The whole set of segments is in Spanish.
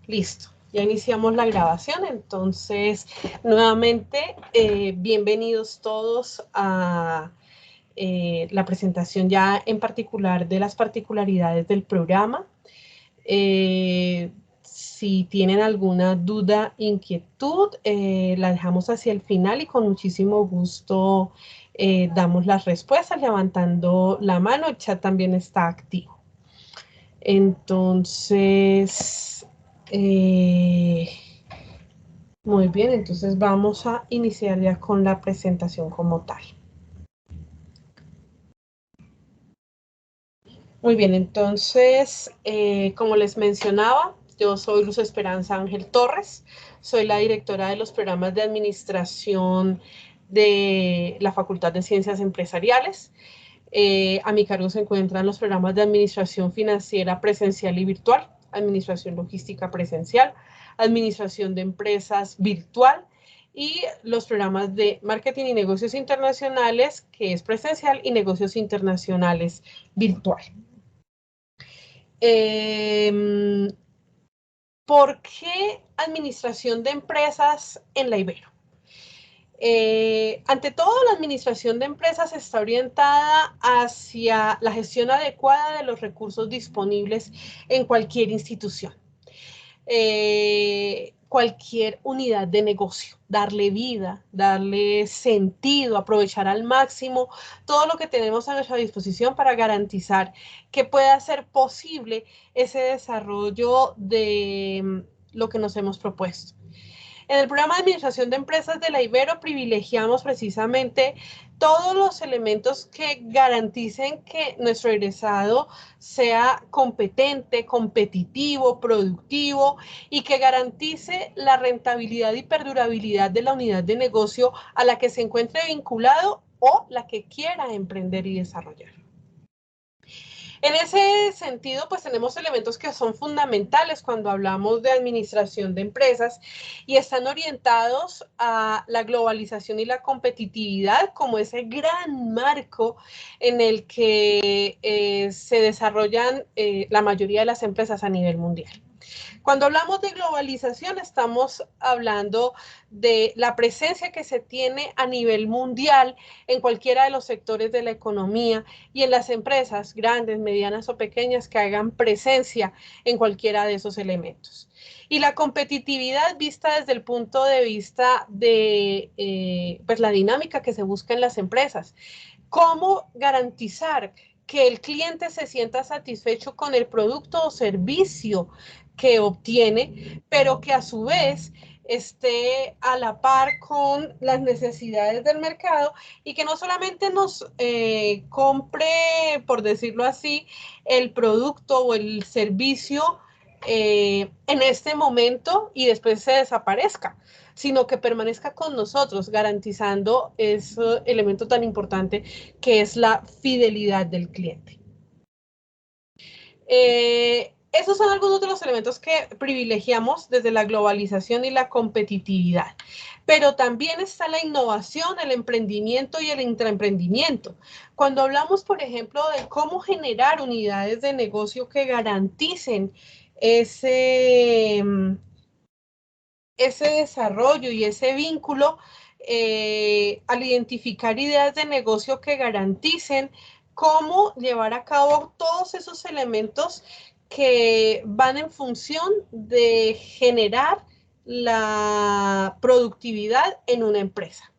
Listo, ya iniciamos la grabación, entonces nuevamente bienvenidos todos a la presentación ya en particular de las particularidades del programa. Si tienen alguna duda, inquietud, la dejamos hacia el final y con muchísimo gusto damos las respuestas levantando la mano. El chat también está activo. Entonces, muy bien, entonces vamos a iniciar ya con la presentación como tal. Muy bien, entonces, como les mencionaba, yo soy Luz Esperanza Ángel Torres, soy la directora de los programas de administración de la Facultad de Ciencias Empresariales. A mi cargo se encuentran los programas de administración financiera presencial y virtual, administración logística presencial, administración de empresas virtual y los programas de marketing y negocios internacionales, que es presencial, y negocios internacionales virtual. ¿Por qué administración de empresas en la Ibero? Ante todo, la administración de empresas está orientada hacia la gestión adecuada de los recursos disponibles en cualquier institución, cualquier unidad de negocio, darle vida, darle sentido, aprovechar al máximo todo lo que tenemos a nuestra disposición para garantizar que pueda ser posible ese desarrollo de lo que nos hemos propuesto. En el programa de administración de empresas de la Ibero privilegiamos precisamente todos los elementos que garanticen que nuestro egresado sea competente, competitivo, productivo y que garantice la rentabilidad y perdurabilidad de la unidad de negocio a la que se encuentre vinculado o la que quiera emprender y desarrollar. En ese sentido, pues tenemos elementos que son fundamentales cuando hablamos de administración de empresas y están orientados a la globalización y la competitividad como ese gran marco en el que se desarrollan la mayoría de las empresas a nivel mundial. Cuando hablamos de globalización, estamos hablando de la presencia que se tiene a nivel mundial en cualquiera de los sectores de la economía y en las empresas grandes, medianas o pequeñas que hagan presencia en cualquiera de esos elementos. Y la competitividad vista desde el punto de vista de pues la dinámica que se busca en las empresas. ¿Cómo garantizar que el cliente se sienta satisfecho con el producto o servicio que obtiene, pero que a su vez esté a la par con las necesidades del mercado y que no solamente nos compre, por decirlo así, el producto o el servicio en este momento y después se desaparezca, sino que permanezca con nosotros, garantizando ese elemento tan importante que es la fidelidad del cliente. Esos son algunos de los elementos que privilegiamos desde la globalización y la competitividad. Pero también está la innovación, el emprendimiento y el intraemprendimiento. Cuando hablamos, por ejemplo, de cómo generar unidades de negocio que garanticen ese desarrollo y ese vínculo, al identificar ideas de negocio que garanticen cómo llevar a cabo todos esos elementos que van en función de generar la productividad en una empresa.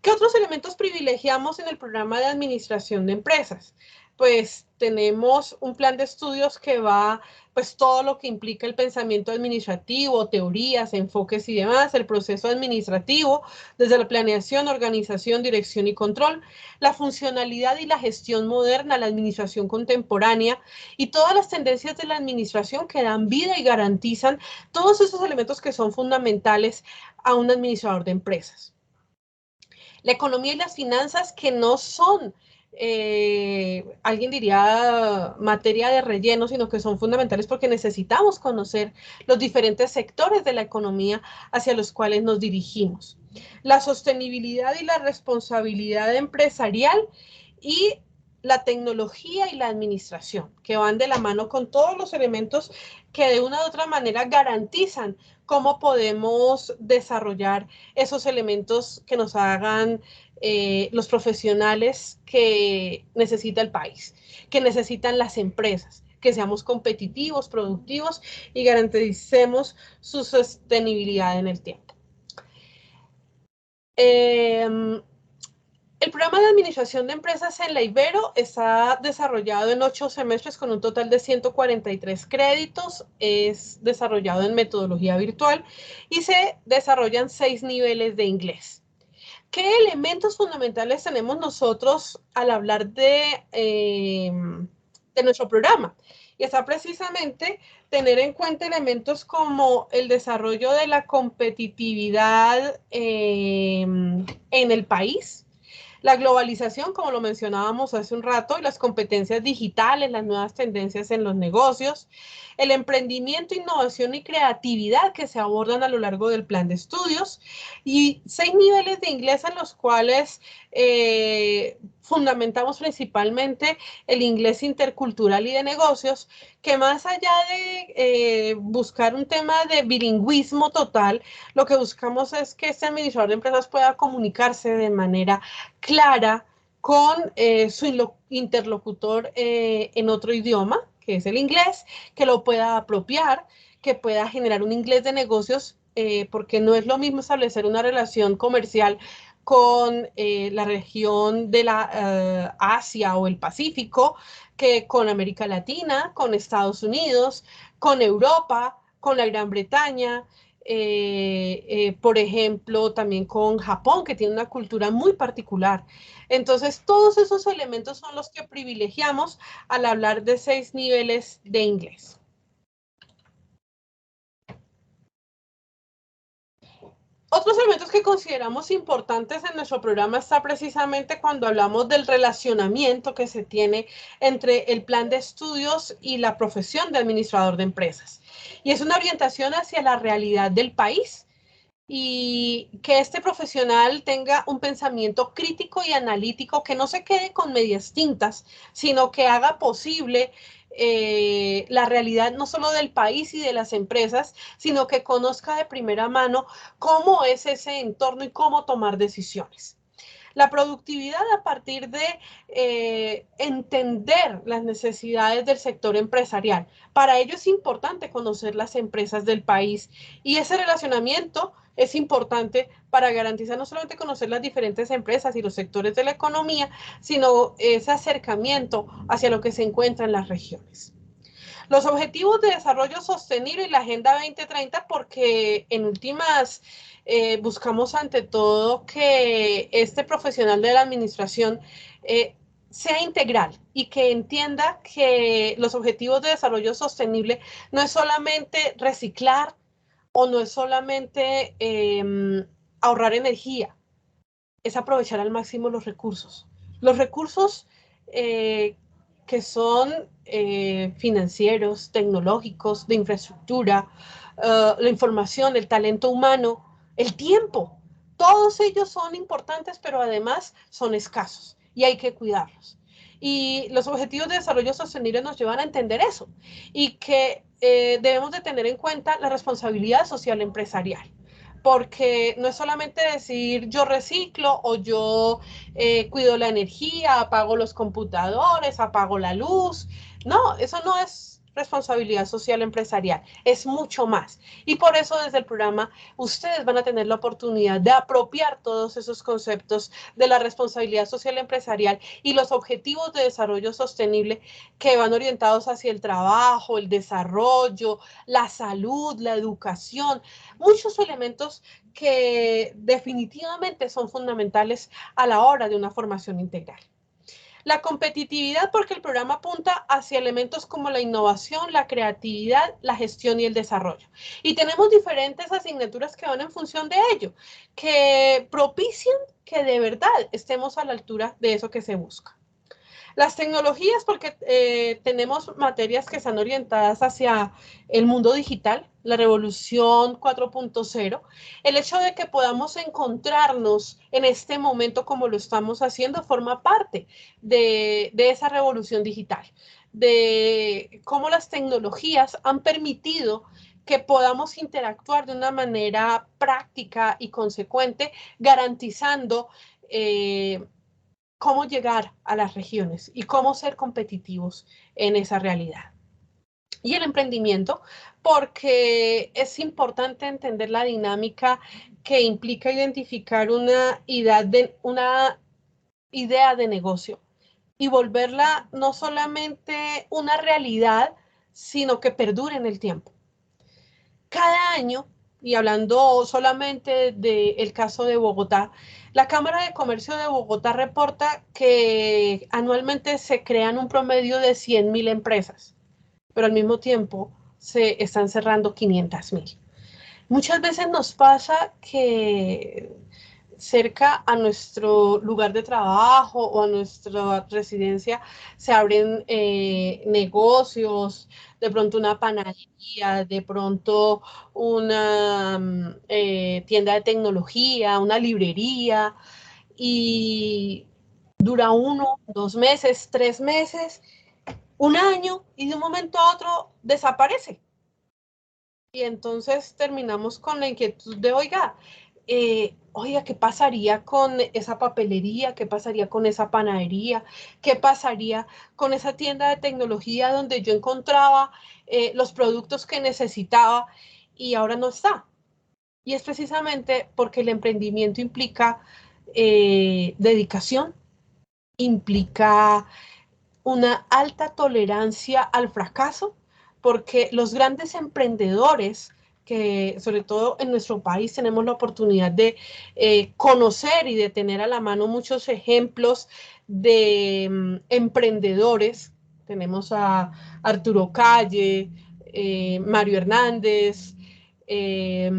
¿Qué otros elementos privilegiamos en el programa de administración de empresas? Pues tenemos un plan de estudios que va, pues todo lo que implica el pensamiento administrativo, teorías, enfoques y demás, el proceso administrativo, desde la planeación, organización, dirección y control, la funcionalidad y la gestión moderna, la administración contemporánea y todas las tendencias de la administración que dan vida y garantizan todos esos elementos que son fundamentales a un administrador de empresas. La economía y las finanzas que no son, alguien diría, materia de relleno, sino que son fundamentales porque necesitamos conocer los diferentes sectores de la economía hacia los cuales nos dirigimos. La sostenibilidad y la responsabilidad empresarial y la tecnología y la administración, que van de la mano con todos los elementos que de una u otra manera garantizan cómo podemos desarrollar esos elementos que nos hagan los profesionales que necesita el país, que necesitan las empresas, que seamos competitivos, productivos y garanticemos su sostenibilidad en el tiempo. El programa de administración de empresas en la Ibero está desarrollado en 8 semestres con un total de 143 créditos. Es desarrollado en metodología virtual y se desarrollan 6 niveles de inglés. ¿Qué elementos fundamentales tenemos nosotros al hablar de nuestro programa? Y está precisamente tener en cuenta elementos como el desarrollo de la competitividad en el país, la globalización, como lo mencionábamos hace un rato, y las competencias digitales, las nuevas tendencias en los negocios, el emprendimiento, innovación y creatividad que se abordan a lo largo del plan de estudios, y 6 niveles de inglés en los cuales fundamentamos principalmente el inglés intercultural y de negocios, que más allá de buscar un tema de bilingüismo total, lo que buscamos es que este administrador de empresas pueda comunicarse de manera clara con su interlocutor en otro idioma, que es el inglés, que lo pueda apropiar, que pueda generar un inglés de negocios, porque no es lo mismo establecer una relación comercial con la región de la Asia o el Pacífico, que con América Latina, con Estados Unidos, con Europa, con la Gran Bretaña, por ejemplo, también con Japón, que tiene una cultura muy particular. Entonces, todos esos elementos son los que privilegiamos al hablar de 6 niveles de inglés. Otros elementos que consideramos importantes en nuestro programa está precisamente cuando hablamos del relacionamiento que se tiene entre el plan de estudios y la profesión de administrador de empresas. Y es una orientación hacia la realidad del país y que este profesional tenga un pensamiento crítico y analítico, que no se quede con medias tintas, sino que haga posible la realidad no solo del país y de las empresas, sino que conozca de primera mano cómo es ese entorno y cómo tomar decisiones. La productividad a partir de entender las necesidades del sector empresarial. Para ello es importante conocer las empresas del país y ese relacionamiento es importante para garantizar no solamente conocer las diferentes empresas y los sectores de la economía, sino ese acercamiento hacia lo que se encuentra en las regiones. Los objetivos de desarrollo sostenible y la Agenda 2030, porque en últimas buscamos ante todo que este profesional de la administración sea integral y que entienda que los objetivos de desarrollo sostenible no es solamente reciclar o no es solamente ahorrar energía, es aprovechar al máximo los recursos. Los recursos que son financieros, tecnológicos, de infraestructura, la información, el talento humano, el tiempo. Todos ellos son importantes, pero además son escasos y hay que cuidarlos. Y los objetivos de desarrollo sostenible nos llevan a entender eso y que debemos de tener en cuenta la responsabilidad social empresarial, porque no es solamente decir yo reciclo o yo cuido la energía, apago los computadores, apago la luz. No, eso no es responsabilidad social empresarial, es mucho más. Y por eso desde el programa ustedes van a tener la oportunidad de apropiar todos esos conceptos de la responsabilidad social empresarial y los objetivos de desarrollo sostenible que van orientados hacia el trabajo, el desarrollo, la salud, la educación, muchos elementos que definitivamente son fundamentales a la hora de una formación integral. La competitividad, porque el programa apunta hacia elementos como la innovación, la creatividad, la gestión y el desarrollo. Y tenemos diferentes asignaturas que van en función de ello, que propician que de verdad estemos a la altura de eso que se busca. Las tecnologías, porque tenemos materias que están orientadas hacia el mundo digital, la revolución 4.0. El hecho de que podamos encontrarnos en este momento como lo estamos haciendo forma parte de esa revolución digital, de cómo las tecnologías han permitido que podamos interactuar de una manera práctica y consecuente, garantizando cómo llegar a las regiones y cómo ser competitivos en esa realidad. Y el emprendimiento, porque es importante entender la dinámica que implica identificar una idea de negocio y volverla no solamente una realidad, sino que perdure en el tiempo. Cada año, y hablando solamente del caso de Bogotá, la Cámara de Comercio de Bogotá reporta que anualmente se crean un promedio de 100.000 empresas, pero al mismo tiempo se están cerrando 500.000. Muchas veces nos pasa que cerca a nuestro lugar de trabajo o a nuestra residencia se abren negocios, de pronto una panadería, de pronto una tienda de tecnología, una librería, y dura 1, 2 meses, 3 meses, un año, y de un momento a otro desaparece. Y entonces terminamos con la inquietud de, oiga, ¿qué pasaría con esa papelería? ¿Qué pasaría con esa panadería? ¿Qué pasaría con esa tienda de tecnología donde yo encontraba los productos que necesitaba y ahora no está? Y es precisamente porque el emprendimiento implica dedicación, implica una alta tolerancia al fracaso, porque los grandes emprendedores, que sobre todo en nuestro país tenemos la oportunidad de conocer y de tener a la mano muchos ejemplos de emprendedores. Tenemos a Arturo Calle, Mario Hernández, eh,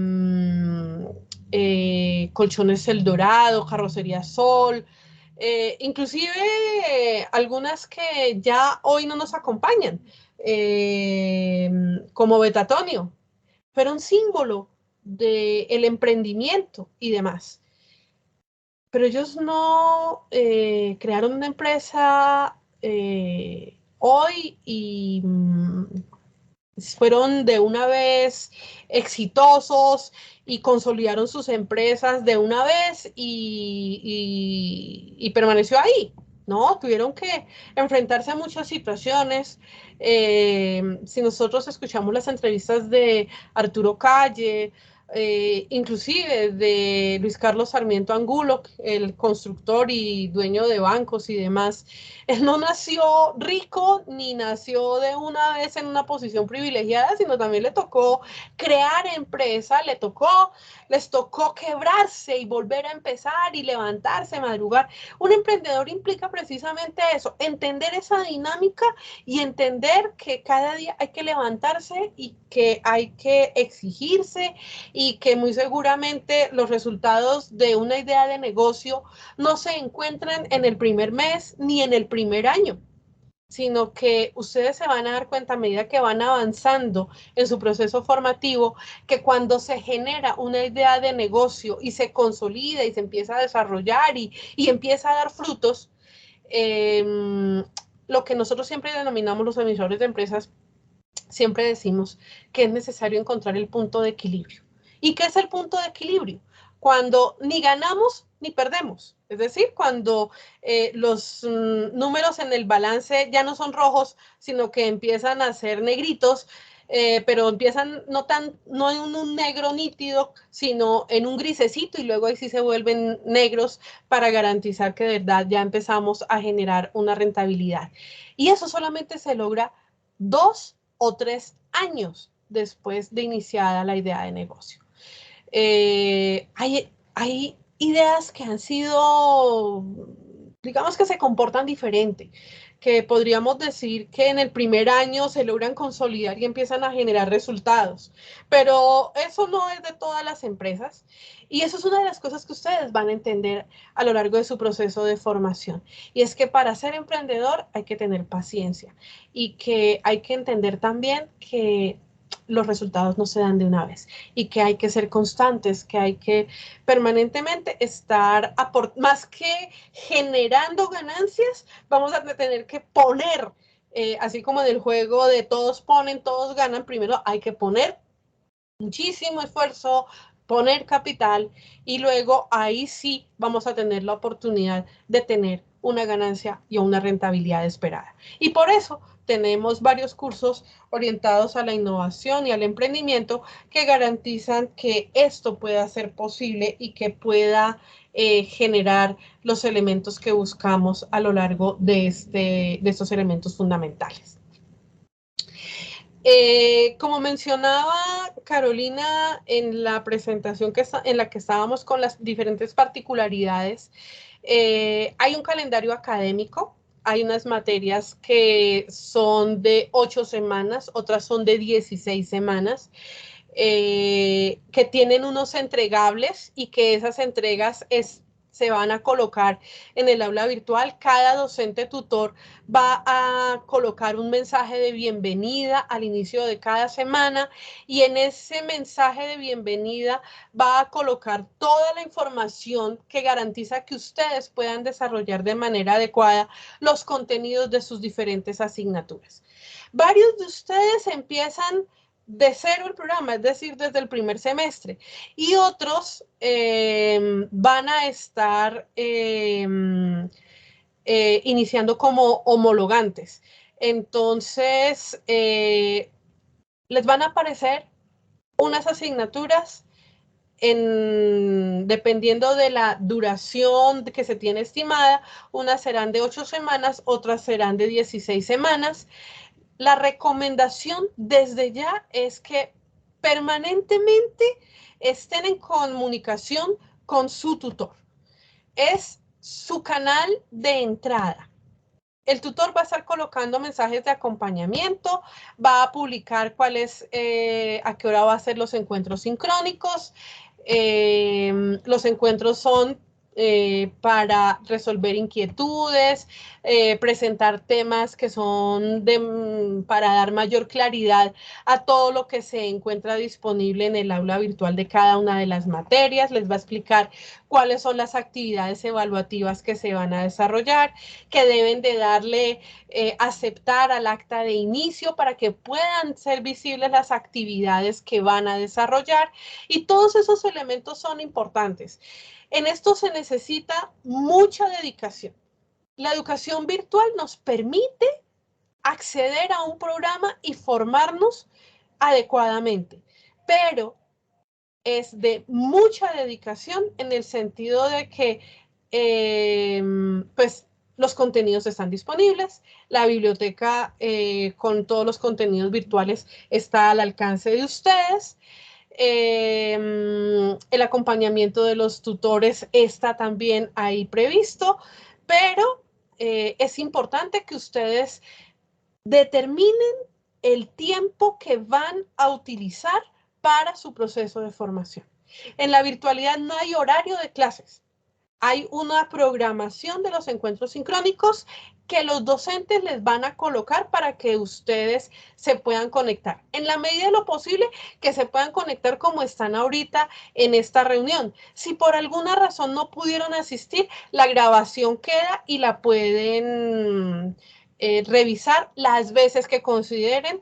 Colchones El Dorado, Carrocería Sol, inclusive algunas que ya hoy no nos acompañan, como Betatonio, fueron símbolo del emprendimiento y demás. Pero ellos no crearon una empresa hoy y fueron de una vez exitosos y consolidaron sus empresas de una vez y permaneció ahí. No, tuvieron que enfrentarse a muchas situaciones. Si nosotros escuchamos las entrevistas de Arturo Calle, inclusive de Luis Carlos Sarmiento Angulo, el constructor y dueño de bancos y demás, él no nació rico ni nació de una vez en una posición privilegiada, sino también le tocó crear empresa, les tocó quebrarse y volver a empezar y levantarse, madrugar. Un emprendedor implica precisamente eso, entender esa dinámica y entender que cada día hay que levantarse y que hay que exigirse y que muy seguramente los resultados de una idea de negocio no se encuentran en el primer mes ni en el primer año, sino que ustedes se van a dar cuenta a medida que van avanzando en su proceso formativo, que cuando se genera una idea de negocio y se consolida y se empieza a desarrollar y empieza a dar frutos, lo que nosotros siempre denominamos los emisores de empresas, siempre decimos que es necesario encontrar el punto de equilibrio. ¿Y qué es el punto de equilibrio? Cuando ni ganamos ni perdemos. Es decir, cuando los números en el balance ya no son rojos, sino que empiezan a ser negritos, pero empiezan no en un negro nítido, sino en un grisecito y luego ahí sí se vuelven negros para garantizar que de verdad ya empezamos a generar una rentabilidad. Y eso solamente se logra 2 o 3 años después de iniciada la idea de negocio. Hay ideas que han sido digamos que se comportan diferente, que podríamos decir que en el primer año se logran consolidar y empiezan a generar resultados, pero eso no es de todas las empresas y eso es una de las cosas que ustedes van a entender a lo largo de su proceso de formación, y es que para ser emprendedor hay que tener paciencia y que hay que entender también que los resultados no se dan de una vez y que hay que ser constantes, que hay que permanentemente estar más que generando ganancias, vamos a tener que poner, así como en el juego de todos ponen, todos ganan, primero hay que poner muchísimo esfuerzo, poner capital y luego ahí sí vamos a tener la oportunidad de tener una ganancia y una rentabilidad esperada. Y por eso tenemos varios cursos orientados a la innovación y al emprendimiento que garantizan que esto pueda ser posible y que pueda generar los elementos que buscamos a lo largo de estos elementos fundamentales. Como mencionaba Carolina en la presentación en la que estábamos con las diferentes particularidades, hay un calendario académico, hay unas materias que son de 8 semanas, otras son de 16 semanas, que tienen unos entregables y que esas entregas se van a colocar en el aula virtual. Cada docente tutor va a colocar un mensaje de bienvenida al inicio de cada semana y en ese mensaje de bienvenida va a colocar toda la información que garantiza que ustedes puedan desarrollar de manera adecuada los contenidos de sus diferentes asignaturas. Varios de ustedes empiezan de cero el programa, es decir, desde el primer semestre, y otros van a estar iniciando como homologantes. Entonces, les van a aparecer unas asignaturas dependiendo de la duración que se tiene estimada, unas serán de 8 semanas, otras serán de 16 semanas. La recomendación desde ya es que permanentemente estén en comunicación con su tutor. Es su canal de entrada. El tutor va a estar colocando mensajes de acompañamiento, va a publicar a qué hora va a hacer los encuentros sincrónicos. Los encuentros son para resolver inquietudes, presentar temas que son para dar mayor claridad a todo lo que se encuentra disponible en el aula virtual de cada una de las materias. Les va a explicar cuáles son las actividades evaluativas que se van a desarrollar, que deben de darle aceptar al acta de inicio para que puedan ser visibles las actividades que van a desarrollar, y todos esos elementos son importantes. En esto se necesita mucha dedicación. La educación virtual nos permite acceder a un programa y formarnos adecuadamente, pero es de mucha dedicación en el sentido de que pues los contenidos están disponibles, la biblioteca con todos los contenidos virtuales está al alcance de ustedes, el acompañamiento de los tutores está también ahí previsto, pero es importante que ustedes determinen el tiempo que van a utilizar para su proceso de formación. En la virtualidad no hay horario de clases, hay una programación de los encuentros sincrónicos que los docentes les van a colocar para que ustedes se puedan conectar. En la medida de lo posible, que se puedan conectar como están ahorita en esta reunión. Si por alguna razón no pudieron asistir, la grabación queda y la pueden revisar las veces que consideren.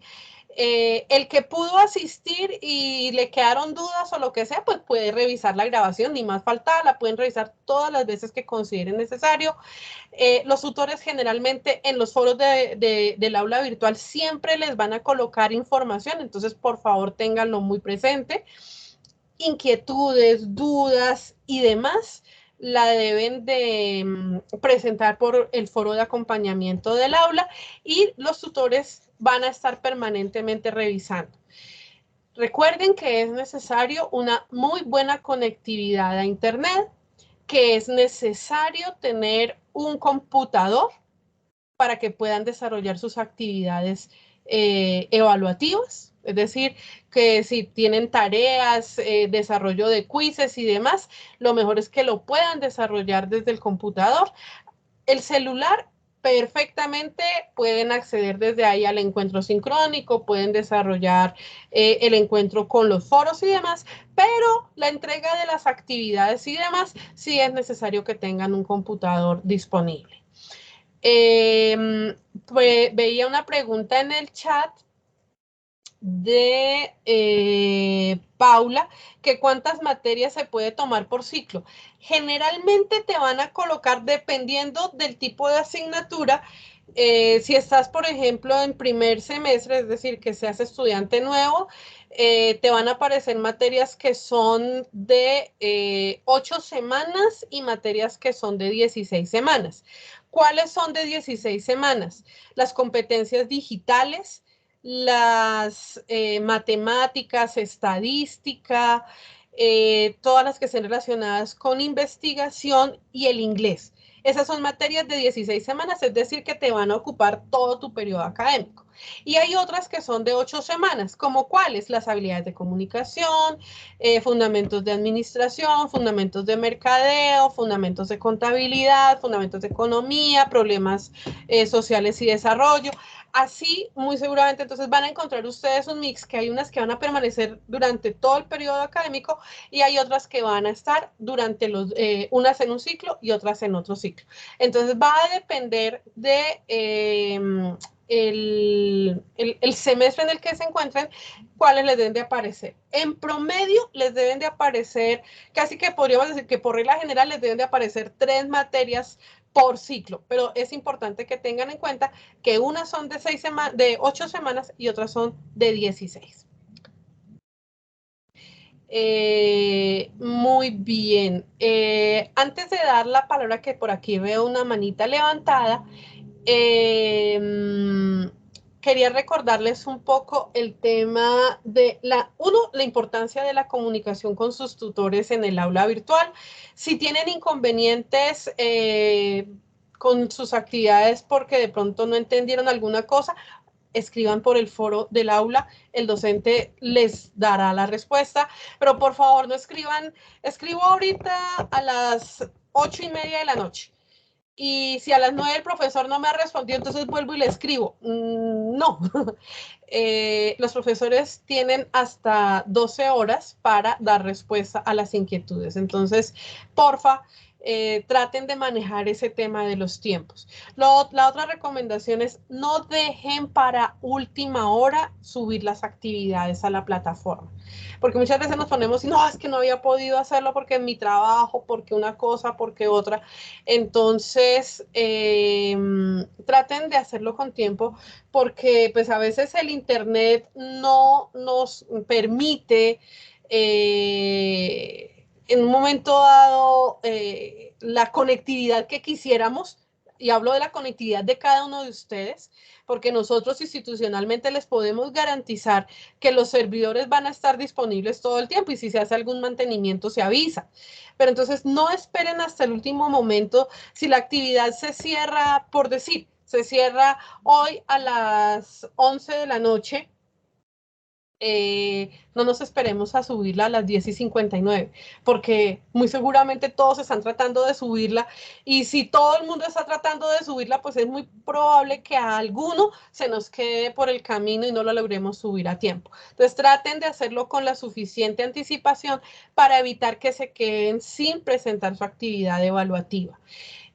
El que pudo asistir y le quedaron dudas o lo que sea, pues puede revisar la grabación, ni más faltaba, la pueden revisar todas las veces que consideren necesario. Los tutores generalmente en los foros del aula virtual siempre les van a colocar información, entonces por favor ténganlo muy presente. Inquietudes, dudas y demás la deben de presentar por el foro de acompañamiento del aula y los tutores van a estar permanentemente revisando. Recuerden que es necesario una muy buena conectividad a internet, que es necesario tener un computador para que puedan desarrollar sus actividades evaluativas. Es decir, que si tienen tareas, desarrollo de quizzes y demás, lo mejor es que lo puedan desarrollar desde el computador. El celular, perfectamente pueden acceder desde ahí al encuentro sincrónico, pueden desarrollar el encuentro con los foros y demás, pero la entrega de las actividades y demás, sí es necesario que tengan un computador disponible. Pues, veía una pregunta en el chat de Paula, que cuántas materias se puede tomar por ciclo. Generalmente te van a colocar, dependiendo del tipo de asignatura, si estás, por ejemplo, en primer semestre, es decir, que seas estudiante nuevo, te van a aparecer materias que son de 8 semanas y materias que son de 16 semanas. ¿Cuáles son de 16 semanas? Las competencias digitales, las matemáticas, estadística, todas las que estén relacionadas con investigación y el inglés. Esas son materias de 16 semanas, es decir, que te van a ocupar todo tu periodo académico. Y hay otras que son de 8 semanas, como cuáles: las habilidades de comunicación, fundamentos de administración, fundamentos de mercadeo, fundamentos de contabilidad, fundamentos de economía, problemas sociales y desarrollo. Así, muy seguramente, entonces van a encontrar ustedes un mix, que hay unas que van a permanecer durante todo el periodo académico y hay otras que van a estar durante unas en un ciclo y otras en otro ciclo. Entonces va a depender de el semestre en el que se encuentren, cuáles les deben de aparecer. En promedio les deben de aparecer, casi que podríamos decir que por regla general les deben de aparecer 3 materias por ciclo, pero es importante que tengan en cuenta que unas son de 8 semanas y otras son de 16. Muy bien. Antes de dar la palabra, que por aquí veo una manita levantada, quería recordarles un poco el tema de la importancia de la comunicación con sus tutores en el aula virtual. Si tienen inconvenientes con sus actividades porque de pronto no entendieron alguna cosa, escriban por el foro del aula, el docente les dará la respuesta, pero por favor no escribo ahorita a las 8:30 de la noche. Y si a las 9 el profesor no me ha respondido, entonces vuelvo y le escribo. No. Los profesores tienen hasta 12 horas para dar respuesta a las inquietudes. Entonces, porfa, traten de manejar ese tema de los tiempos. La otra recomendación es: no dejen para última hora subir las actividades a la plataforma. Porque muchas veces nos ponemos y no, es que no había podido hacerlo porque en mi trabajo, porque una cosa, porque otra. Entonces, traten de hacerlo con tiempo, porque pues a veces el internet no nos permite en un momento dado la conectividad que quisiéramos, y hablo de la conectividad de cada uno de ustedes, porque nosotros institucionalmente les podemos garantizar que los servidores van a estar disponibles todo el tiempo y si se hace algún mantenimiento se avisa. Pero entonces no esperen hasta el último momento. Si la actividad se cierra, por decir, se cierra hoy a las 11 de la noche, no nos esperemos a subirla a las 10:59, porque muy seguramente todos están tratando de subirla, y si todo el mundo está tratando de subirla, pues es muy probable que a alguno se nos quede por el camino y no lo logremos subir a tiempo. Entonces traten de hacerlo con la suficiente anticipación para evitar que se queden sin presentar su actividad evaluativa.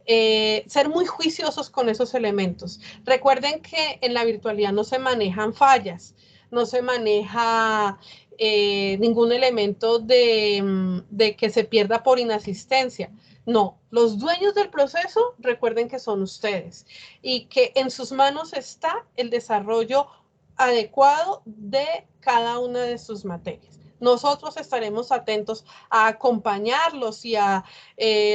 Ser muy juiciosos con esos elementos. Recuerden que en la virtualidad no se manejan fallas, no se maneja ningún elemento de que se pierda por inasistencia. No, los dueños del proceso, recuerden que son ustedes y que en sus manos está el desarrollo adecuado de cada una de sus materias. nosotros estaremos atentos a acompañarlos y a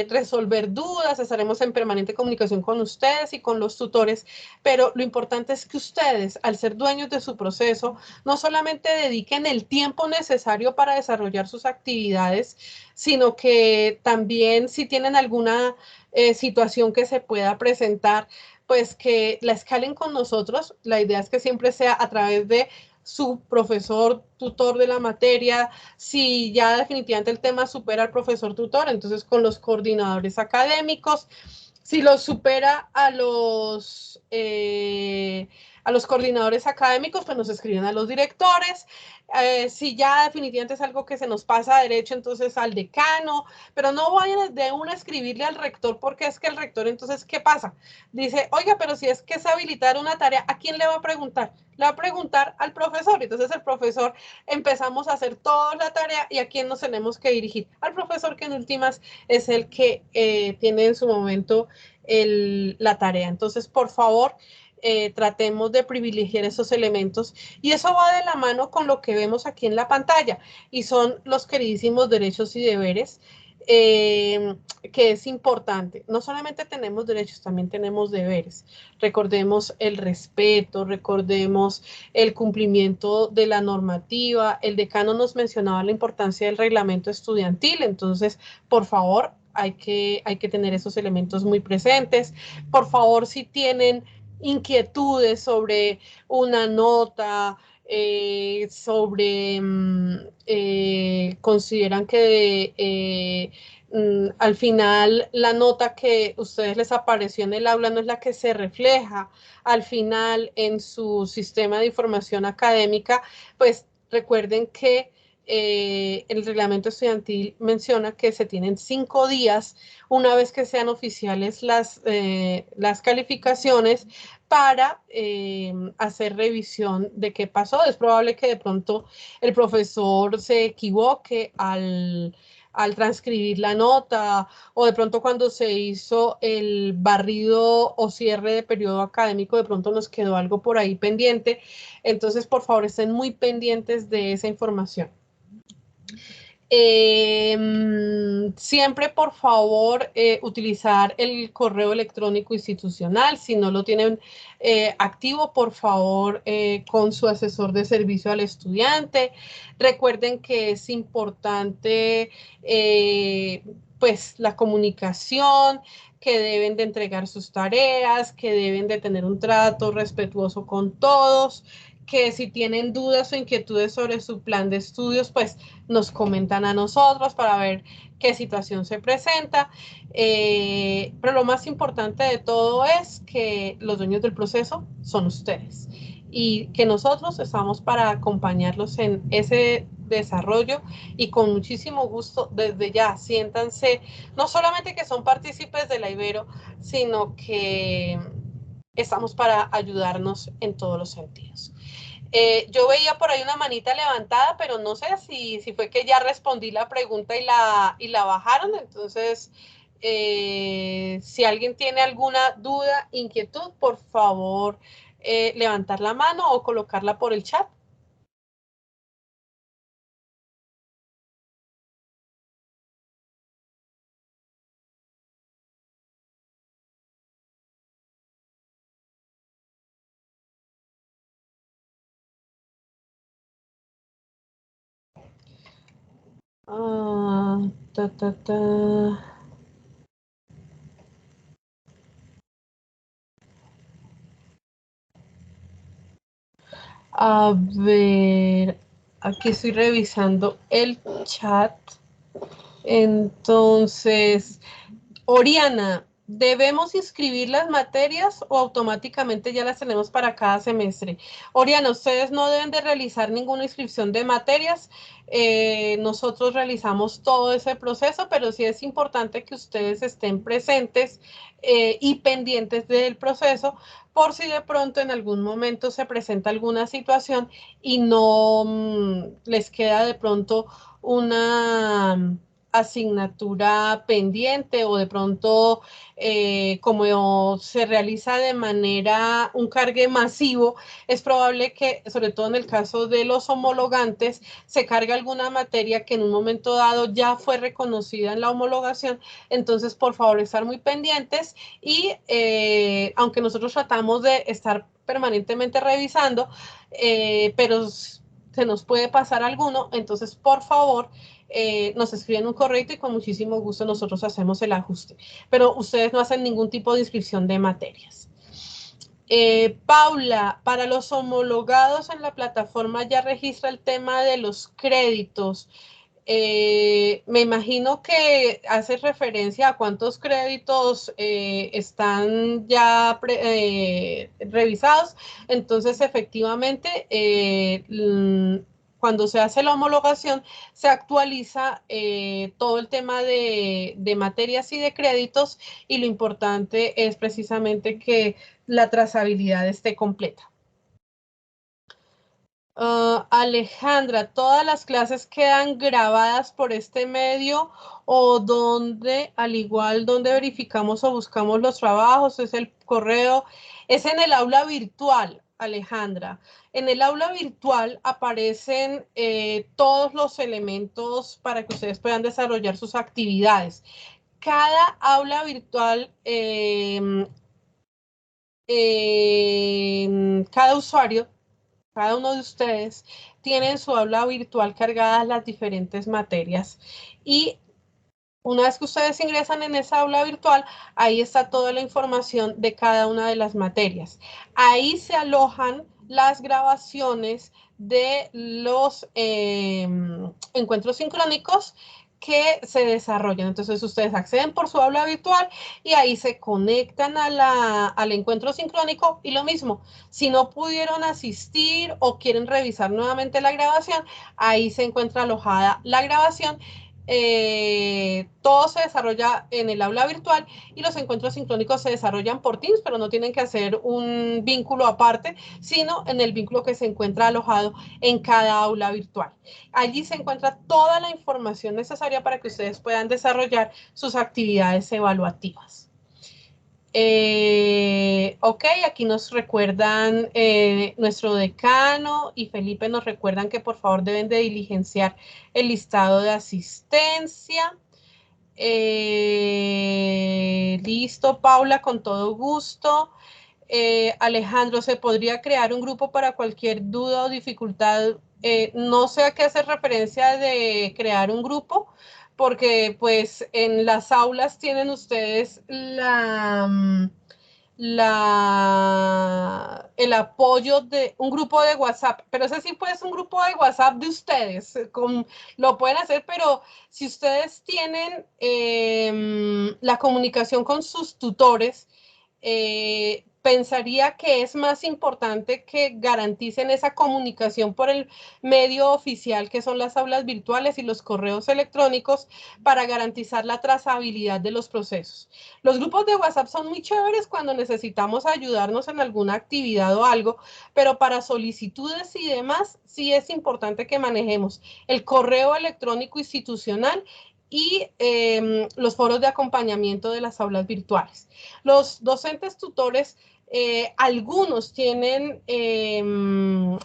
resolver dudas, estaremos en permanente comunicación con ustedes y con los tutores, pero lo importante es que ustedes, al ser dueños de su proceso, no solamente dediquen el tiempo necesario para desarrollar sus actividades, sino que también si tienen alguna situación que se pueda presentar, pues que la escalen con nosotros. La idea es que siempre sea a través de su profesor tutor de la materia. Si ya definitivamente el tema supera al profesor tutor, entonces con los coordinadores académicos. Si los supera a los coordinadores académicos, pues nos escriben a los directores. Si ya definitivamente es algo que se nos pasa a derecho, entonces al decano, pero no vayan de una a escribirle al rector, porque es que el rector, entonces, ¿qué pasa? Dice, oiga, pero si es que es habilitar una tarea, ¿a quién le va a preguntar? Le va a preguntar al profesor. Entonces el profesor, empezamos a hacer toda la tarea, y ¿a quién nos tenemos que dirigir? Al profesor, que en últimas es el que tiene en su momento la tarea. Entonces, por favor, tratemos de privilegiar esos elementos, y eso va de la mano con lo que vemos aquí en la pantalla, y son los queridísimos derechos y deberes, que es importante. No solamente tenemos derechos, también tenemos deberes. Recordemos el respeto, recordemos el cumplimiento de la normativa. El decano nos mencionaba la importancia del reglamento estudiantil, entonces, por favor, hay que tener esos elementos muy presentes. Por favor, si tienen inquietudes sobre una nota, consideran que al final la nota que a ustedes les apareció en el aula no es la que se refleja al final en su sistema de información académica, pues recuerden que el reglamento estudiantil menciona que se tienen 5 días una vez que sean oficiales las calificaciones para hacer revisión de qué pasó. Es probable que de pronto el profesor se equivoque al transcribir la nota, o de pronto cuando se hizo el barrido o cierre de periodo académico, de pronto nos quedó algo por ahí pendiente. Entonces, por favor, estén muy pendientes de esa información. Siempre, por favor, utilizar el correo electrónico institucional. Si no lo tienen activo, por favor, con su asesor de servicio al estudiante. Recuerden que es importante pues la comunicación, que deben de entregar sus tareas, que deben de tener un trato respetuoso con todos, que si tienen dudas o inquietudes sobre su plan de estudios, pues nos comentan a nosotros para ver qué situación se presenta. Pero lo más importante de todo es que los dueños del proceso son ustedes, y que nosotros estamos para acompañarlos en ese desarrollo, y con muchísimo gusto desde ya siéntanse, no solamente que son partícipes de la Ibero, sino que estamos para ayudarnos en todos los sentidos. Yo veía por ahí una manita levantada, pero no sé si fue que ya respondí la pregunta y la bajaron. Entonces, si alguien tiene alguna duda, inquietud, por favor, levantar la mano o colocarla por el chat. Ah, ta, ta, ta. A ver, aquí estoy revisando el chat. Entonces, Oriana, ¿debemos inscribir las materias o automáticamente ya las tenemos para cada semestre? Oriana, ustedes no deben de realizar ninguna inscripción de materias. Nosotros realizamos todo ese proceso, pero sí es importante que ustedes estén presentes y pendientes del proceso, por si de pronto en algún momento se presenta alguna situación y no les queda de pronto una asignatura pendiente o de pronto como se realiza de manera un cargue masivo, es probable que, sobre todo en el caso de los homologantes, se cargue alguna materia que en un momento dado ya fue reconocida en la homologación. Entonces, por favor, estar muy pendientes y aunque nosotros tratamos de estar permanentemente revisando, pero se nos puede pasar alguno, entonces por favor nos escriben un correo y con muchísimo gusto nosotros hacemos el ajuste. Pero ustedes no hacen ningún tipo de inscripción de materias. Paula, para los homologados en la plataforma ya registra el tema de los créditos. Me imagino que hace referencia a cuántos créditos están ya revisados. Entonces, efectivamente, cuando se hace la homologación, se actualiza todo el tema de materias y de créditos, y lo importante es precisamente que la trazabilidad esté completa. Alejandra, ¿todas las clases quedan grabadas por este medio o donde, al igual, donde verificamos o buscamos los trabajos? ¿Es el correo? Es en el aula virtual, Alejandra. En el aula virtual aparecen todos los elementos para que ustedes puedan desarrollar sus actividades. Cada aula virtual, cada usuario, cada uno de ustedes tiene en su aula virtual cargadas las diferentes materias, y una vez que ustedes ingresan en esa aula virtual, ahí está toda la información de cada una de las materias. Ahí se alojan las grabaciones de los encuentros sincrónicos que se desarrollan. Entonces ustedes acceden por su aula virtual y ahí se conectan al encuentro sincrónico, y lo mismo, si no pudieron asistir o quieren revisar nuevamente la grabación, ahí se encuentra alojada la grabación. Todo se desarrolla en el aula virtual y los encuentros sincrónicos se desarrollan por Teams, pero no tienen que hacer un vínculo aparte, sino en el vínculo que se encuentra alojado en cada aula virtual. Allí se encuentra toda la información necesaria para que ustedes puedan desarrollar sus actividades evaluativas. Ok, aquí nos recuerdan nuestro decano y Felipe nos recuerdan que por favor deben de diligenciar el listado de asistencia. Listo, Paula, con todo gusto. Alejandro, ¿se podría crear un grupo para cualquier duda o dificultad? No sé a qué hace referencia de crear un grupo, porque pues en las aulas tienen ustedes el apoyo de un grupo de WhatsApp, pero ese sí puede ser un grupo de WhatsApp de ustedes, lo pueden hacer, pero si ustedes tienen la comunicación con sus tutores, pensaría que es más importante que garanticen esa comunicación por el medio oficial, que son las aulas virtuales y los correos electrónicos, para garantizar la trazabilidad de los procesos. Los grupos de WhatsApp son muy chéveres cuando necesitamos ayudarnos en alguna actividad o algo, pero para solicitudes y demás, sí es importante que manejemos el correo electrónico institucional y los foros de acompañamiento de las aulas virtuales. Los docentes tutores, algunos tienen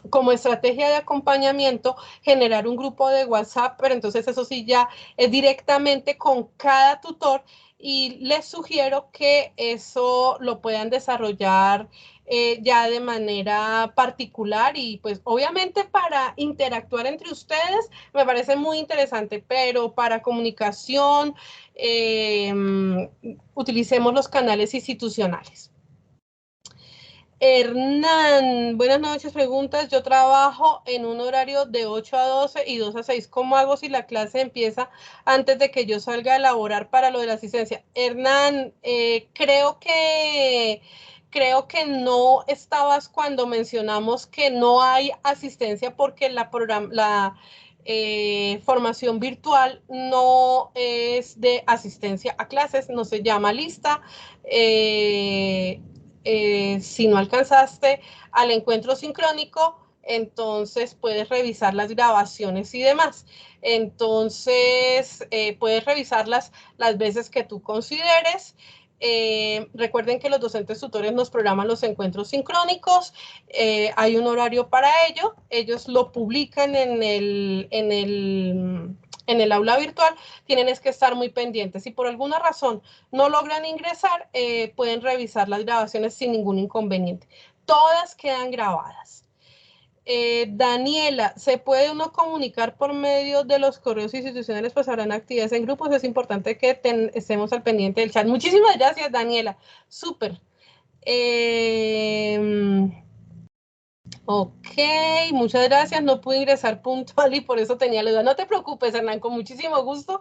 como estrategia de acompañamiento generar un grupo de WhatsApp, pero entonces eso sí ya es directamente con cada tutor, y les sugiero que eso lo puedan desarrollar ya de manera particular, y pues obviamente para interactuar entre ustedes me parece muy interesante, pero para comunicación utilicemos los canales institucionales. Hernán, buenas noches, preguntas. Yo trabajo en un horario de 8 a 12 y 2 a 6. ¿Cómo hago si la clase empieza antes de que yo salga a elaborar para lo de la asistencia? Hernán, creo que no estabas cuando mencionamos que no hay asistencia porque la formación virtual no es de asistencia a clases, no se llama lista. Si no alcanzaste al encuentro sincrónico, entonces puedes revisar las grabaciones y demás. Entonces, puedes revisarlas las veces que tú consideres. Recuerden que los docentes tutores nos programan los encuentros sincrónicos, hay un horario para ello, ellos lo publican en el aula virtual, tienen que estar muy pendientes. Si por alguna razón no logran ingresar, pueden revisar las grabaciones sin ningún inconveniente. Todas quedan grabadas. Daniela, ¿se puede uno comunicar por medio de los correos institucionales? Pues habrán actividades en grupos, es importante que estemos al pendiente del chat. Muchísimas gracias, Daniela. Súper. Ok, muchas gracias. No pude ingresar puntual y por eso tenía la duda. No te preocupes, Hernán, con muchísimo gusto.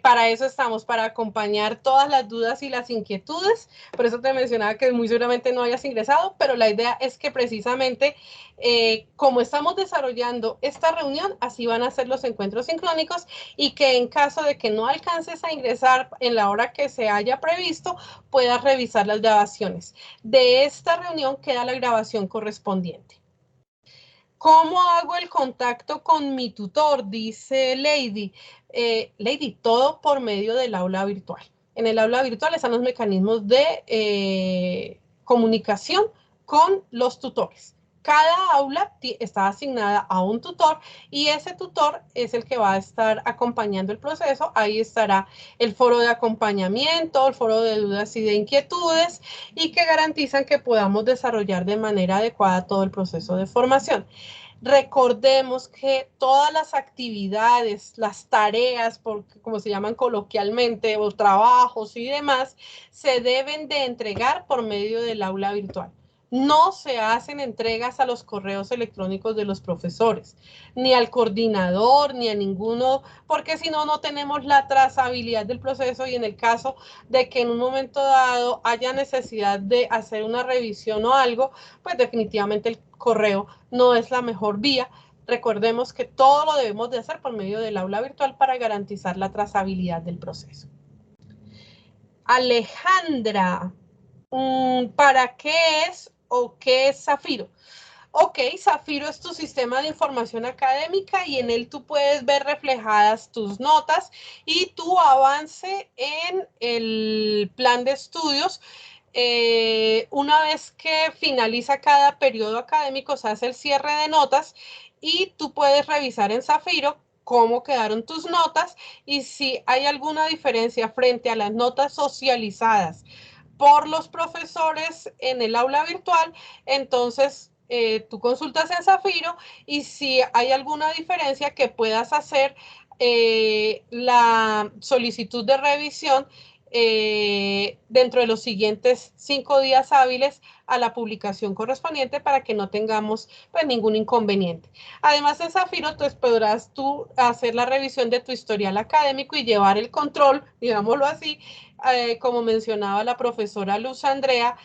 Para eso estamos, para acompañar todas las dudas y las inquietudes. Por eso te mencionaba que muy seguramente no hayas ingresado, pero la idea es que precisamente como estamos desarrollando esta reunión, así van a ser los encuentros sincrónicos y que en caso de que no alcances a ingresar en la hora que se haya previsto, puedas revisar las grabaciones. De esta reunión queda la grabación correspondiente. ¿Cómo hago el contacto con mi tutor? Dice Lady. Lady, todo por medio del aula virtual. En el aula virtual están los mecanismos de comunicación con los tutores. Cada aula está asignada a un tutor y ese tutor es el que va a estar acompañando el proceso. Ahí estará el foro de acompañamiento, el foro de dudas y de inquietudes y que garantizan que podamos desarrollar de manera adecuada todo el proceso de formación. Recordemos que todas las actividades, las tareas, como se llaman coloquialmente, o trabajos y demás, se deben de entregar por medio del aula virtual. No se hacen entregas a los correos electrónicos de los profesores, ni al coordinador, ni a ninguno, porque si no, no tenemos la trazabilidad del proceso y en el caso de que en un momento dado haya necesidad de hacer una revisión o algo, pues definitivamente el correo no es la mejor vía. Recordemos que todo lo debemos de hacer por medio del aula virtual para garantizar la trazabilidad del proceso. Alejandra, ¿para qué es o qué es Zafiro? Ok, Zafiro es tu sistema de información académica y en él tú puedes ver reflejadas tus notas y tu avance en el plan de estudios. Una vez que finaliza cada periodo académico, se hace el cierre de notas y tú puedes revisar en Zafiro cómo quedaron tus notas y si hay alguna diferencia frente a las notas socializadas por los profesores en el aula virtual, entonces tú consultas en Zafiro y si hay alguna diferencia que puedas hacer la solicitud de revisión dentro de los siguientes 5 días hábiles a la publicación correspondiente para que no tengamos pues, ningún inconveniente. Además, en Zafiro pues, podrás tú hacer la revisión de tu historial académico y llevar el control, digámoslo así, como mencionaba la profesora Luz Andrea,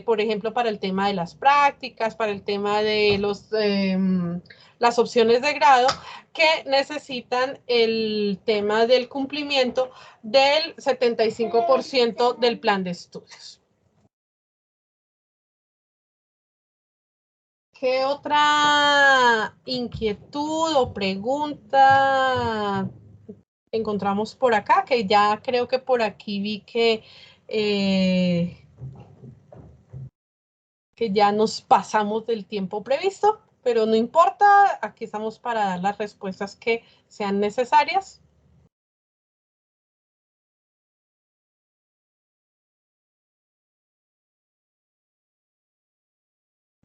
por ejemplo, para el tema de las prácticas, para el tema de las opciones de grado que necesitan el tema del cumplimiento del 75% del plan de estudios. ¿Qué otra inquietud o pregunta encontramos por acá? Que ya creo que por aquí vi que ya nos pasamos del tiempo previsto, pero no importa, aquí estamos para dar las respuestas que sean necesarias.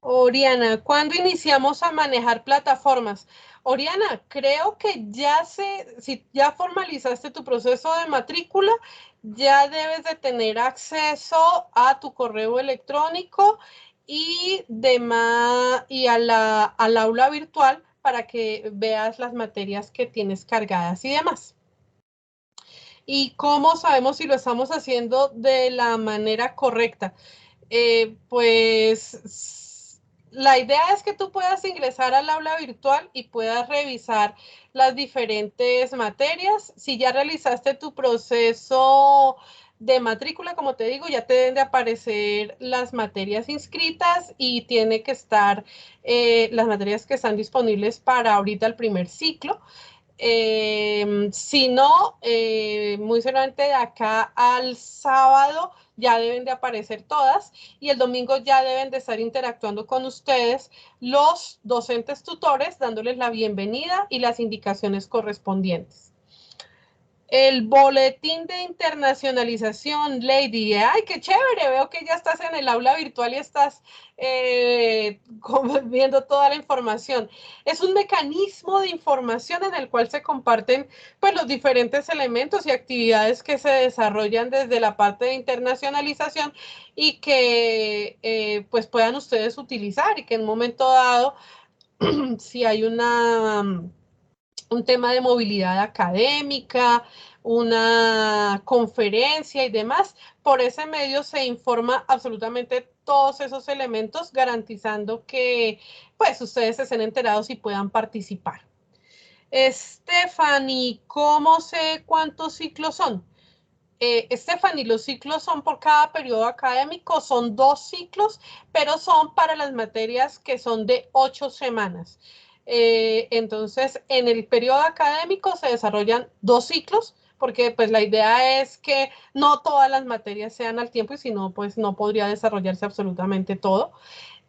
Oriana, ¿cuándo iniciamos a manejar plataformas? Oriana, creo que si ya formalizaste tu proceso de matrícula, ya debes de tener acceso a tu correo electrónico y demás, y al aula virtual para que veas las materias que tienes cargadas y demás. ¿Y cómo sabemos si lo estamos haciendo de la manera correcta? Pues la idea es que tú puedas ingresar al aula virtual y puedas revisar las diferentes materias. Si ya realizaste tu proceso de matrícula, como te digo, ya te deben de aparecer las materias inscritas y tiene que estar las materias que están disponibles para ahorita el primer ciclo. Si no, muy seguramente de acá al sábado ya deben de aparecer todas y el domingo ya deben de estar interactuando con ustedes los docentes tutores, dándoles la bienvenida y las indicaciones correspondientes. El boletín de internacionalización, Lady. Ay, qué chévere, veo que ya estás en el aula virtual y estás viendo toda la información. Es un mecanismo de información en el cual se comparten pues, los diferentes elementos y actividades que se desarrollan desde la parte de internacionalización y que pues puedan ustedes utilizar y que en un momento dado, si hay un tema de movilidad académica, una conferencia y demás. Por ese medio se informa absolutamente todos esos elementos, garantizando que pues ustedes estén enterados y puedan participar. Stephanie, ¿cómo sé cuántos ciclos son? Stephanie, los ciclos son por cada periodo académico, son 2 ciclos, pero son para las materias que son de 8 semanas. Entonces, en el periodo académico se desarrollan 2 ciclos, porque pues la idea es que no todas las materias sean al tiempo y si no, pues no podría desarrollarse absolutamente todo.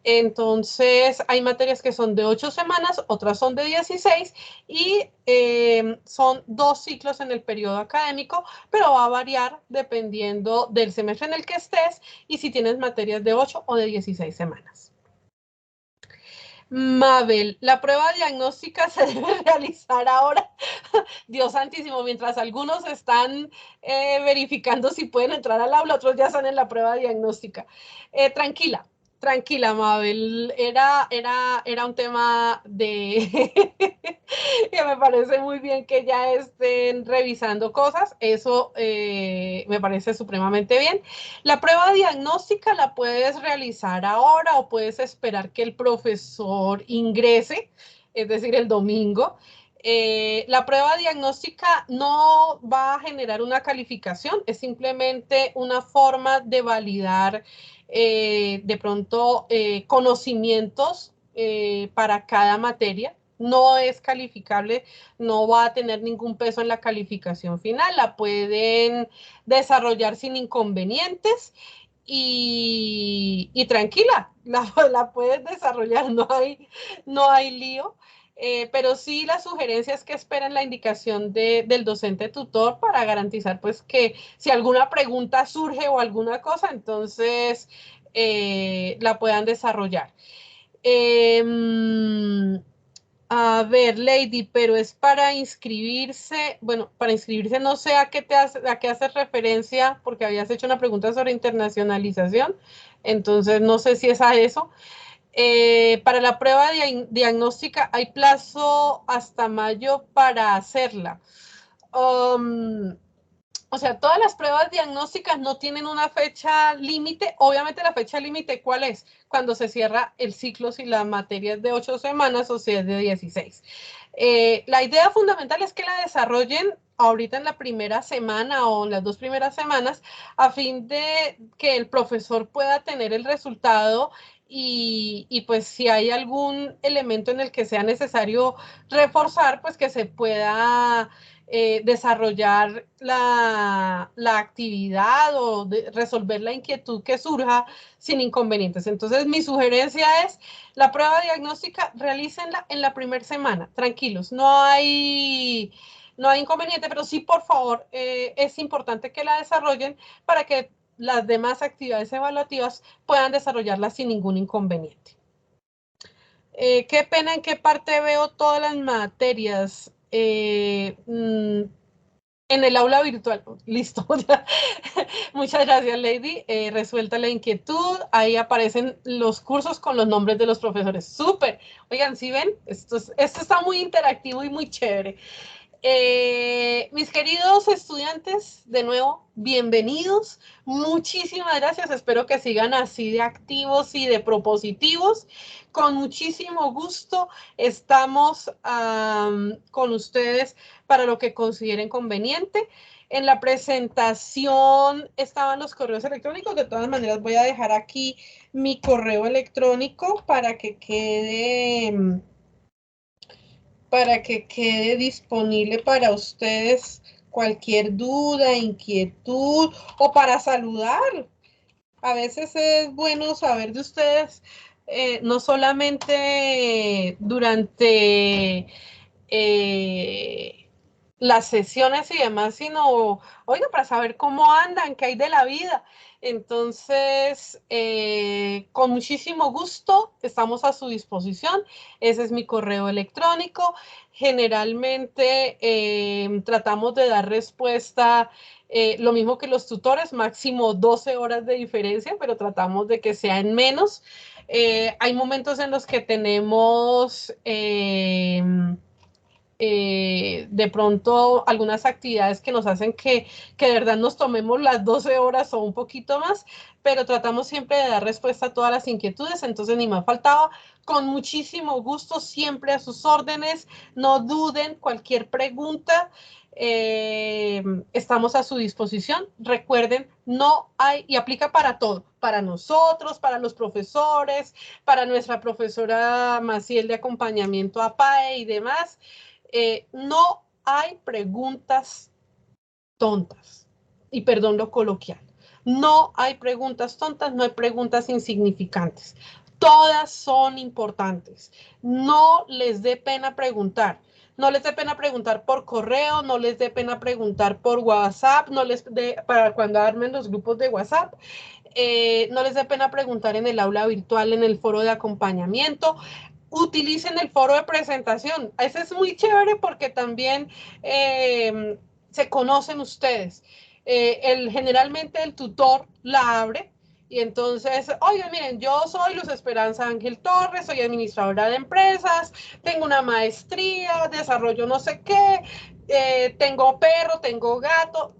Entonces, hay materias que son de 8 semanas, otras son de 16 y son 2 ciclos en el periodo académico, pero va a variar dependiendo del semestre en el que estés y si tienes materias de 8 o de 16 semanas. Mabel, la prueba diagnóstica se debe realizar ahora. Dios santísimo, mientras algunos están verificando si pueden entrar al aula, otros ya están en la prueba diagnóstica. Tranquila, tranquila, Mabel. Era un tema de que me parece muy bien que ya estén revisando cosas. Eso me parece supremamente bien. La prueba diagnóstica la puedes realizar ahora o puedes esperar que el profesor ingrese, es decir, el domingo. La prueba diagnóstica no va a generar una calificación, es simplemente una forma de validar de pronto conocimientos para cada materia. No es calificable, no va a tener ningún peso en la calificación final, la pueden desarrollar sin inconvenientes y tranquila, la puedes desarrollar, no hay lío. Pero sí la sugerencia es que esperen la indicación del docente tutor para garantizar pues que si alguna pregunta surge o alguna cosa, entonces la puedan desarrollar. Eh, a ver, Lady, pero es para inscribirse, bueno, para inscribirse no sé a qué haces referencia, porque habías hecho una pregunta sobre internacionalización, entonces no sé si es a eso. Para la prueba diagnóstica hay plazo hasta mayo para hacerla. Um, o sea, todas las pruebas diagnósticas no tienen una fecha límite. Obviamente la fecha límite, ¿cuál es? Cuando se cierra el ciclo, si la materia es de 8 semanas o si es de 16. La idea fundamental es que la desarrollen ahorita en la primera semana o en las 2 primeras semanas a fin de que el profesor pueda tener el resultado y pues si hay algún elemento en el que sea necesario reforzar, pues que se pueda desarrollar la actividad o resolver la inquietud que surja sin inconvenientes. Entonces, mi sugerencia es la prueba diagnóstica, realícenla en la primera semana, tranquilos, no hay inconveniente, pero sí, por favor, es importante que la desarrollen para que las demás actividades evaluativas puedan desarrollarlas sin ningún inconveniente. Qué pena en qué parte veo todas las materias. En el aula virtual. Listo. Muchas gracias, Lady. Resuelta la inquietud. Ahí aparecen los cursos con los nombres de los profesores. Súper. Oigan, ¿sí ven? Esto está muy interactivo y muy chévere. Mis queridos estudiantes, de nuevo, bienvenidos. Muchísimas gracias. Espero que sigan así de activos y de propositivos. Con muchísimo gusto estamos con ustedes para lo que consideren conveniente. En la presentación estaban los correos electrónicos. De todas maneras, voy a dejar aquí mi correo electrónico para que quede disponible para ustedes cualquier duda, inquietud o para saludar. A veces es bueno saber de ustedes, no solamente durante las sesiones y demás, sino, oiga, para saber cómo andan, qué hay de la vida. Entonces, con muchísimo gusto, estamos a su disposición. Ese es mi correo electrónico. Generalmente tratamos de dar respuesta, lo mismo que los tutores, máximo 12 horas de diferencia, pero tratamos de que sea en menos. Hay momentos en los que tenemos de pronto algunas actividades que nos hacen que de verdad nos tomemos las 12 horas o un poquito más, pero tratamos siempre de dar respuesta a todas las inquietudes, entonces ni más faltaba. Con muchísimo gusto, siempre a sus órdenes, no duden, cualquier pregunta, estamos a su disposición. Recuerden, no hay, y aplica para todo, para nosotros, para los profesores, para nuestra profesora Maciel de acompañamiento a PAE y demás. No hay preguntas tontas, y perdón lo coloquial, no hay preguntas tontas, no hay preguntas insignificantes, todas son importantes, no les dé pena preguntar. No les dé pena preguntar por correo, no les dé pena preguntar por WhatsApp, no les dé, para cuando armen los grupos de WhatsApp, no les dé pena preguntar en el aula virtual, en el foro de acompañamiento. Utilicen el foro de presentación. Ese es muy chévere porque también se conocen ustedes. Generalmente el tutor la abre y entonces, oigan, miren, yo soy Luz Esperanza Ángel Torres, soy administradora de empresas, tengo una maestría, desarrollo no sé qué, tengo perro, tengo gato.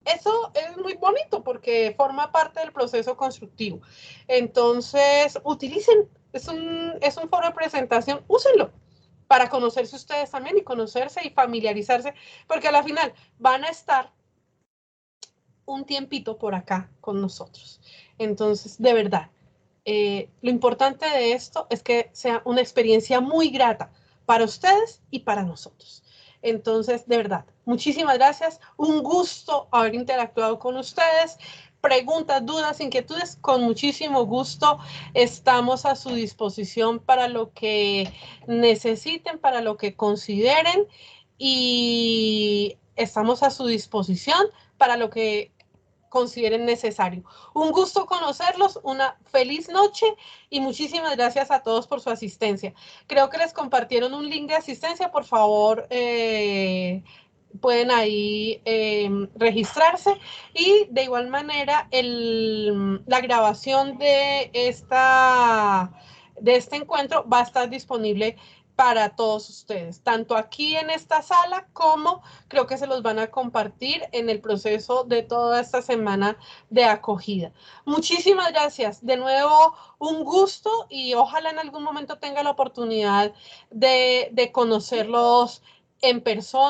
Eso es muy bonito porque forma parte del proceso constructivo. Entonces, utilicen, es un foro de presentación, úsenlo para conocerse ustedes también y conocerse y familiarizarse, porque a la final van a estar un tiempito por acá con nosotros. Entonces, de verdad, lo importante de esto es que sea una experiencia muy grata para ustedes y para nosotros. Entonces, de verdad, muchísimas gracias. Un gusto haber interactuado con ustedes. Preguntas, dudas, inquietudes, con muchísimo gusto estamos a su disposición para lo que necesiten, para lo que consideren y estamos a su disposición para lo que consideren necesario. Un gusto conocerlos, una feliz noche y muchísimas gracias a todos por su asistencia. Creo que les compartieron un link de asistencia, por favor, pueden ahí registrarse y de igual manera la grabación de este encuentro va a estar disponible para todos ustedes, tanto aquí en esta sala como creo que se los van a compartir en el proceso de toda esta semana de acogida. Muchísimas gracias. De nuevo, un gusto y ojalá en algún momento tenga la oportunidad de conocerlos en persona.